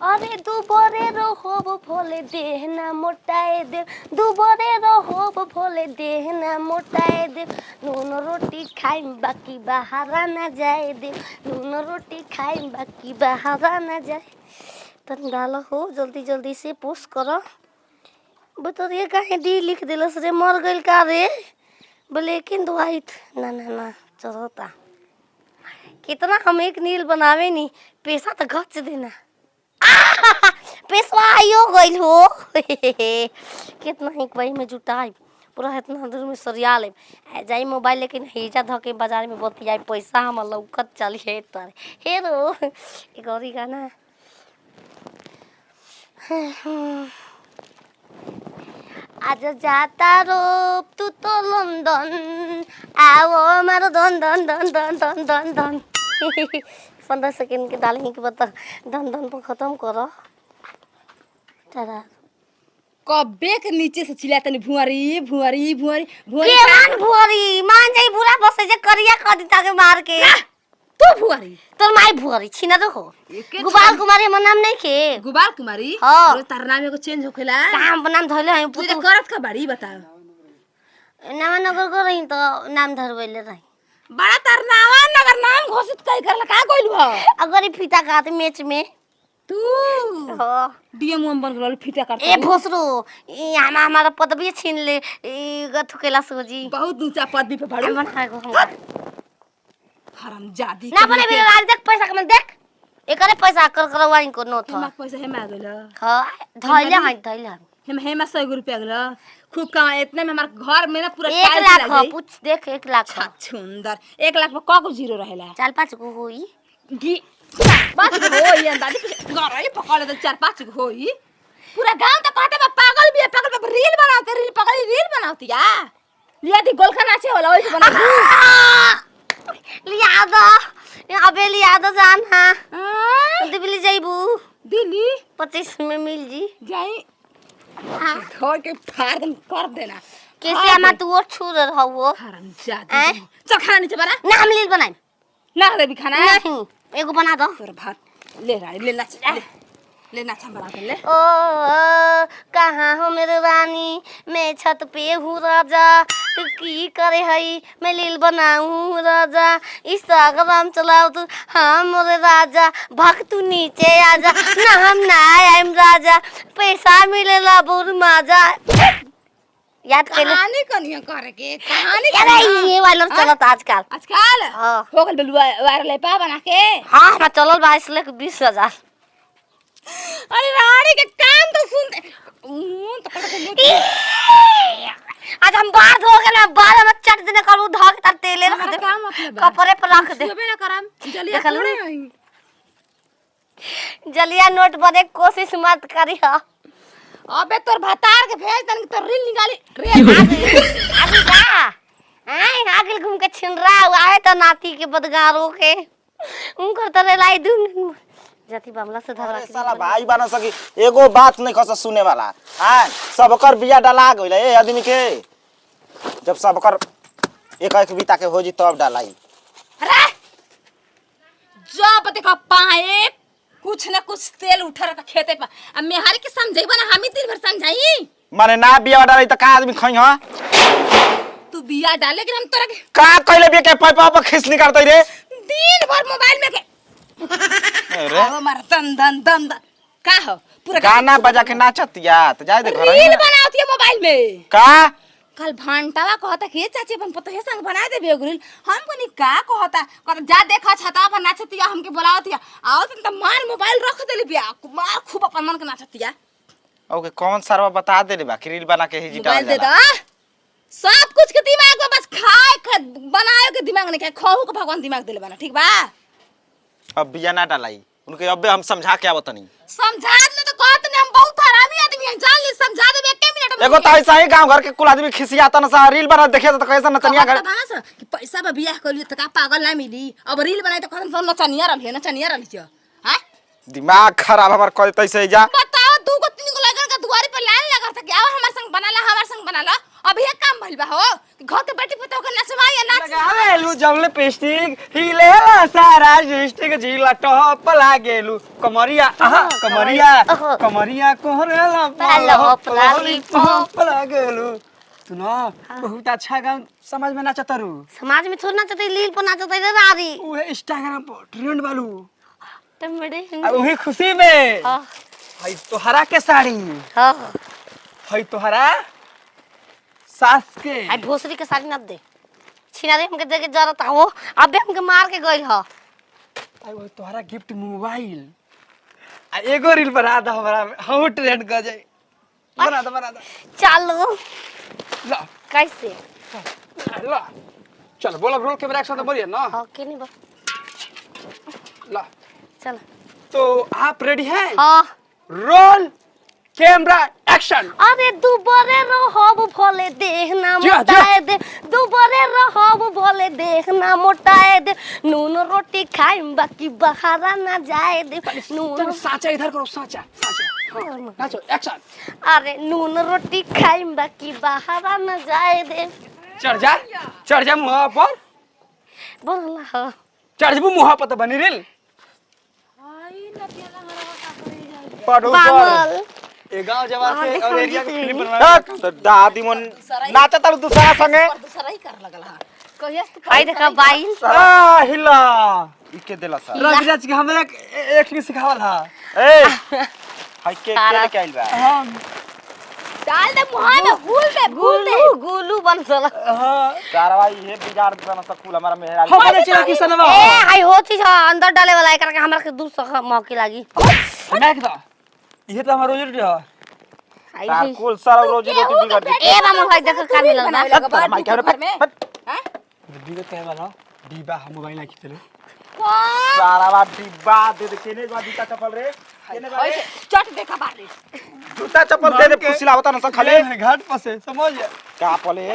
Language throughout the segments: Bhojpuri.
अरे दुबरे रहोब भोले देह ना मोटाए दे, दुबरे रहोब भोले देह ना मोटाए दे, नून रोटी खाइम बाकी बहारा ना जाए दे, नून रोटी खाइम बाकी बहारा ना जाए। तन डाल हो जल्दी जल्दी से पोस्ट करो। बतरिए काहे दी लिख दिलस रे, मर गइल का रे? ब्लैक एंड व्हाइट ना ना ना चलता। कितना हम एक नील बनावे नी, पैसा तो घच देना। पैसा आयो गइल हो। कितना ही भाई में जुटाई पूरा इतना दूर में सरिया ले जाई मोबाइल, लेकिन हेजा धके बाजार में बतियाई पैसा हम लौकत चली है तर हेरो एक और गाना। आज जाता रो तू तो लंदन, आओ मारो दन दन दन दन दन दन दन। 15 सेकंड के डाल ही के बता दन दन पर खत्म करो। कब्बे के नीचे से चिल्ला तनी भुआरी भुआरी भुआरी भुआरी केवन भुआरी मान जाई बुरा बसे जे करिया कर दी ताके मार के। तू भुआरी तोर माई भुआरी छिना रहो। गुबाल कुमारी हमर नाम नहीं के। गुबाल कुमारी हां तार नाम एगो चेंज होखेला। नाम नाम धइले है तू करत का बाड़ी बता। नाम नगर को रही तो नाम धरवेले रही। बड़ा तार नावा नगर नाम घोषित कई करला का कइलु ह? अगर फीता काट मैच में तू हां डीएम हम बन गल फीता काट। ए भोसरो ई हमारा पदवी छीन ले ई गथुकेला सोजी। बहुत ऊंचा पदवी पे भाड़ू बना को हम हरामजादी ना बने मेरे राज देख पैसा कम देख एकरे पैसा कर करवाई को नो था। हेमा पैसा हेमा गेल। हां धइले हेमा 100 रुपया गेल। खूब कमा इतने में हमार घर में ना पूरा 1 लाख पूछ देख 1 लाख सुंदर 1 लाख में कगो जीरो रहेला। 4-5 को होई गी बात होई अंदाजी गरई पकड़ दे 4-5 को होई। पूरा गांव तो कहते बा पागल भी है, पागल पे रील बनाते रील पकड़ी रील बनाती या लिया दी गोलखा नाचे होला ओई बना लिया दो अबे लिया दो जान। हां दिल्ली जाइबू दिल्ली 25 में मिल जी जाई। हां खोल के फाड़ दम कर देना कैसे आमा तू और छू रहा हो हरामजादी। चल खाना नीचे बना ना हम लील बनाई ना रे भी खाना नहीं एगो बना दो। तोर भात ले रानी ले नाच ले नाच हम बना के ले। ओ कहाँ हो मेरे रानी, मैं छत पे हूँ राजा, तू की करे हई मैं लील बनाऊँ राजा, इंस्टाग्राम चलाओ तू हाँ मोरे राजा, भाग तू नीचे आजा ना हम ना आएम राजा, पैसा मिलेला बुर माजा। याद कर ले कहानी कनिया करे के कहानी अरे ये वाला चलत आजकल आजकल हां हो गल बलुआ वायरल पा बना के। हां हम चलल 22 लाख 20,000। अरे रानी के काम तो सुन तो आज हम बाहर धो के ना बाल में चट देने करू धो के तार तेले रख दे काम मतलब कपड़े पर रख दे सुबह ना करम जल्दी थोड़े होई। जलिया नोट बने कोशिश मत करी हो। अबे तोर भतार के भेज तन तो रील निकाली रे अभी जा आई आगे घूम के छिन रहा आए तो नाती के बदगारों के उनकर तरह लाई दूं जाति मामला से धरा के साला भाई बना सकी एगो बात नहीं खस सुने वाला। हां सबकर बिया डला गइल ए आदमी के, जब सबकर एक एक बीता के हो जी तब डालाई। अरे जब देखा पाए कुछ ना कुछ तेल उठा रखा खेते पर अब मेहारी के समझाइबा ना हम ही दिन भर समझाई माने ना बिया डालाई त का आदमी खई ह। तू बिया डाले कि हम तोरा के का कइले बिया के पाइपा पर खींच निकालतै रे दिन भर मोबाइल में के अरे अब मार दन दन दन का हो पूरा गाना बजा के नाचतिया त जाय दे घर रील बनावती है मोबाइल में का। कल भांटावा कहता कि चाची अपन पतो हे संग बना दे बेगुरिल हमको नहीं का कहता जा देखा छता पर नाचतिया हमके बुलावतिया आओ त मार मोबाइल रख देली बिया मार खूब अपन मन के नाचतिया। ओके कौन सरवा बता दे रे बा रील बना के ही मोबाइल दे जाला। दा सब कुछ के दिमाग में बस खाए बनाए के दिमाग नहीं खाए खहू के भगवान दिमाग देले बना ठीक बा। अब बिया ना डालाई उनके अबे हम समझा के आवतनी समझा दे तो कहत नहीं हम बहुत हरामी आदमी हैं जान ले समझा दे 1 मिनट में। एगो त ऐसा ही गांव घर के कुल आदमी खिसियाता न सा रील बना देखे त कैसा नचनिया घर कि पैसा बा बियाह कर लियो त का पागल ना मिली अब रील बनाई त कहन सब नचनिया रहली छ। हां दिमाग खराब हमर कर तैसे जा बताओ 2 गो 3 गो लगन का दुआरी पर लाइन लगा था कि आओ हमार संग बना ला अब ये काम भइल बा हो घर के बेटी पतो के नचवाई नाच लगावेलू जबले पेस्टिक हिलेला सारा डिस्ट्रिक्ट जिला टॉप लागेलू कमरिया कमरिया कमरिया कोहरेला लॉलीपॉप लागेलू तू ना बहुत अच्छा गान समझ में नाचत रू समाज में थोड़ा नाचते लील पर नाचते रे रारी उहे इंस्टाग्राम पर ट्रेंड वालू टमड़े उही खुशी में हां हई तोहरा के साड़ी हां हई तोहरा सास के आई भोसरी के साड़ी न दे छिना रे हमके दे के जरूरत हो अबे हमके मार के गइल ह आई वो तोहरा गिफ्ट मोबाइल आ एगो रील बना दा हमरा हम ट्रेंड कर जाई बना दा चलो ला कैसे ला चल बोला रोल कैमरा एक साथ बोलिए ना हां के नहीं बा ला चल तो आप रेडी हैं हां रोल कैमरा एक्शन अरे दुबरे रहब भले देखना जा। मोटाए दे दुबरे रहब भले देखना मोटाए दे नून रोटी खाइम बाकी बहारा ना जाए दे नून चल साचा इधर करो साचा हाँ नाचो एक्शन अरे नून रोटी खाइम बाकी बहारा ना जाए दे चढ़ जा मुंह पर बोला हो चढ़ जबू मुंह पर तो बनी रील आई नतिया हरवा का करे पढ़ो पागल ए गांव जवार के और एरिया के फिल्म बनवा तो दादी मन नाचत तारू दूसरा संगे दूसरा ही कर लगल हा कहिया तू भाई देखा बाई आ हिला इके देला सा रगजच के हमें एक नहीं सिखावल हा ए हाय के लेके आइल बा हम डाल दे मुंह में घूल दे गुलू बन चला हां कारवा ये बिगाड़ देना सकूल हमारा मेहरा हम चला की सनवा ए हाय हो चीज अंदर डाले वाला एकरा के हमरा के दूर से मौके लागी मैं कहता ये तो हमारा रोज रोटी है तार कुल सारा रोजी रोटी बिगाड़ दे ए मामा भाई देख का मिलल बा हट माइक है हैं डिबा कहे वाला डिबा हम मोबाइल ना खींचले सारा बात डिब्बा दे दे केने बा जूता चप्पल रे केने बा रे? चट देखा बारे जूता चप्पल दे दे पुछला होता ना सब खाले घाट पर से समझ का पले आ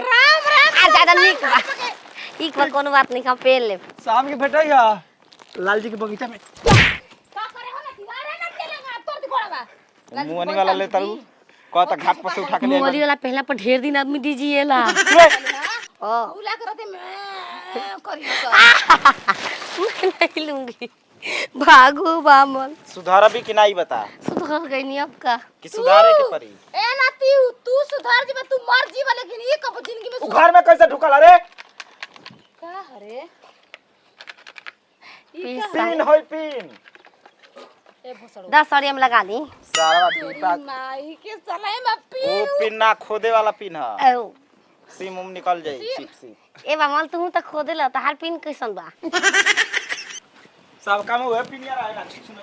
ज्यादा निक बा एक बार कोनो बात नहीं हम पेल ले शाम के भेटैया लाल जी के बगीचा में का करे हो ना दीवार ना चलेगा तोड़ दी गोड़वा मुंहनी वाला ले तारू कहता घाट पर से उठा के ले मोली वाला पहला पर ढेर दिन आदमी दीजिएला ओ उला करते मैं करियो मैं नहीं लूंगी भागो बामल सुधारा भी कि नहीं बता सुधर गई नहीं अब का कि सुधारे के परी ए नाती तू सुधार जीबे तू मर जीबे लेकिन ये कब जिंदगी में उ घर में कैसे ढुकल रे का हरे पिन होय पिन ए भोसड़ो 10 सड़िया में लगा ली सारा डिब्बा माई के समय में पी वो पिन ना खोदे वाला पिन है ओ सिम उम निकल जाई सीप सीप ए बामल तू त खोदे ल तहार पिन कैसन बा सब काम हुए पिन यार आएगा सुनो